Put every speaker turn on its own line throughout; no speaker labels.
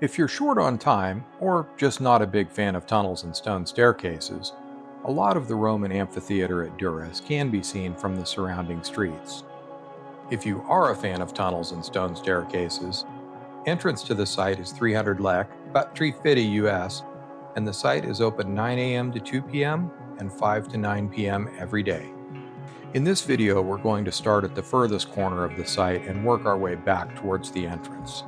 If you're short on time, or just not a big fan of tunnels and stone staircases, a lot of the Roman amphitheater at Durres can be seen from the surrounding streets. If you are a fan of tunnels and stone staircases, entrance to the site is 300 lek, about 350 US, and the site is open 9 a.m. to 2 p.m. and 5 to 9 p.m. every day. In this video, we're going to start at the furthest corner of the site and work our way back towards the entrance.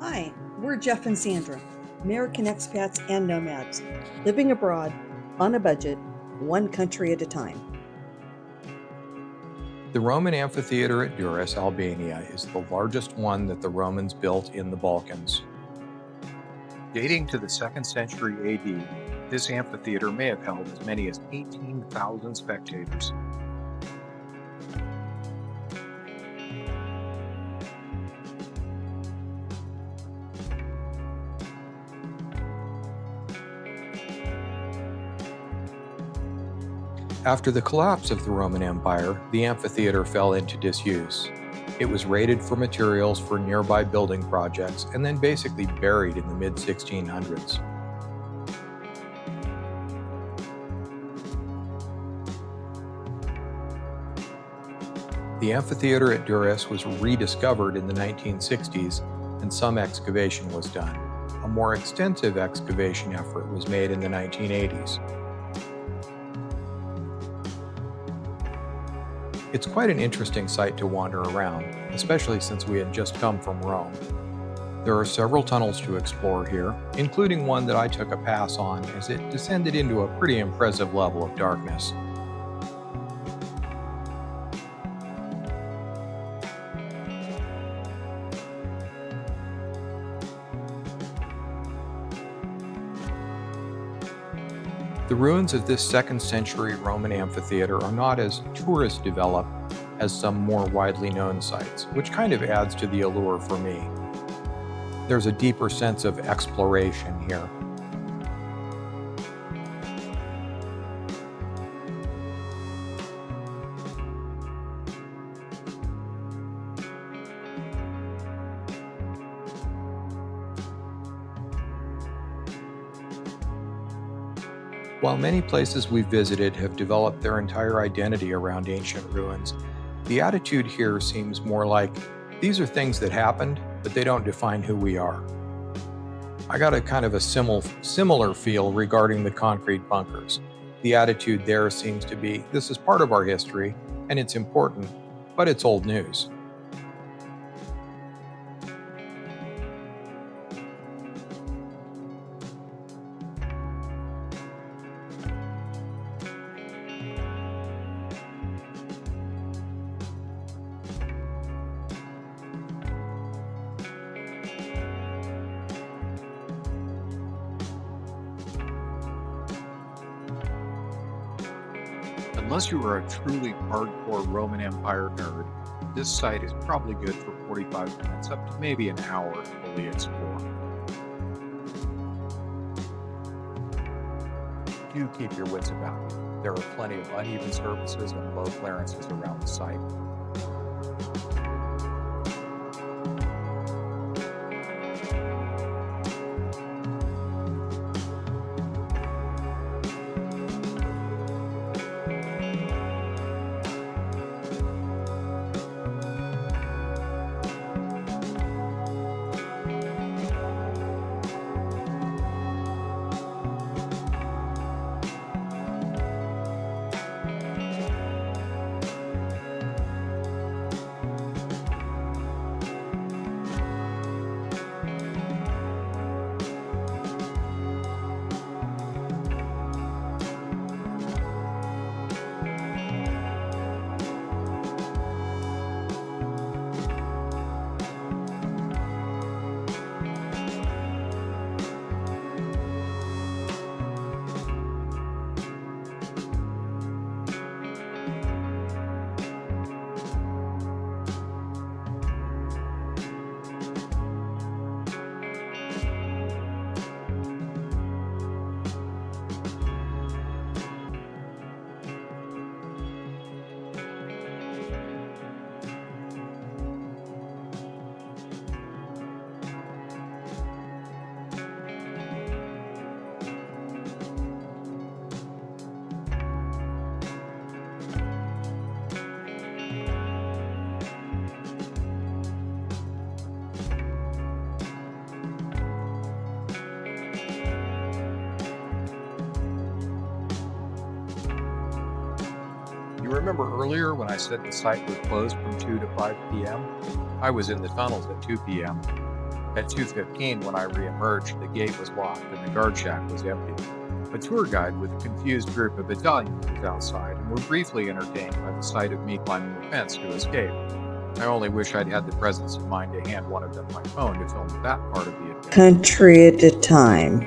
Hi, we're Jeff and Sandra, American expats and nomads, living abroad, on a budget, one country at a time.
The Roman amphitheater at Durres, Albania, is the largest one that the Romans built in the Balkans. Dating to the 2nd century AD, this amphitheater may have held as many as 18,000 spectators. After the collapse of the Roman Empire, the amphitheater fell into disuse. It was raided for materials for nearby building projects and then basically buried in the mid-1600s. The amphitheater at Durres was rediscovered in the 1960s and some excavation was done. A more extensive excavation effort was made in the 1980s. It's quite an interesting site to wander around, especially since we had just come from Rome. There are several tunnels to explore here, including one that I took a pass on as it descended into a pretty impressive level of darkness. The ruins of this 2nd century Roman amphitheater are not as tourist developed as some more widely known sites, which kind of adds to the allure for me. There's a deeper sense of exploration here. While many places we've visited have developed their entire identity around ancient ruins, the attitude here seems more like, these are things that happened, but they don't define who we are. I got a kind of a similar feel regarding the concrete bunkers. The attitude there seems to be, this is part of our history, and it's important, but it's old news. Unless you are a truly hardcore Roman Empire nerd, this site is probably good for 45 minutes up to maybe an hour to fully explore. Do keep your wits about you. There are plenty of uneven surfaces and low clearances around the site. Remember earlier when I said the site was closed from 2 to 5 p.m.? I was in the tunnels at 2 p.m. At 2:15, when I re-emerged, the gate was locked and the guard shack was empty. A tour guide with a confused group of Italians was outside and were briefly entertained by the sight of me climbing the fence to escape. I only wish I'd had the presence of mind to hand one of them my phone to film that part of the adventure.
Country at a time.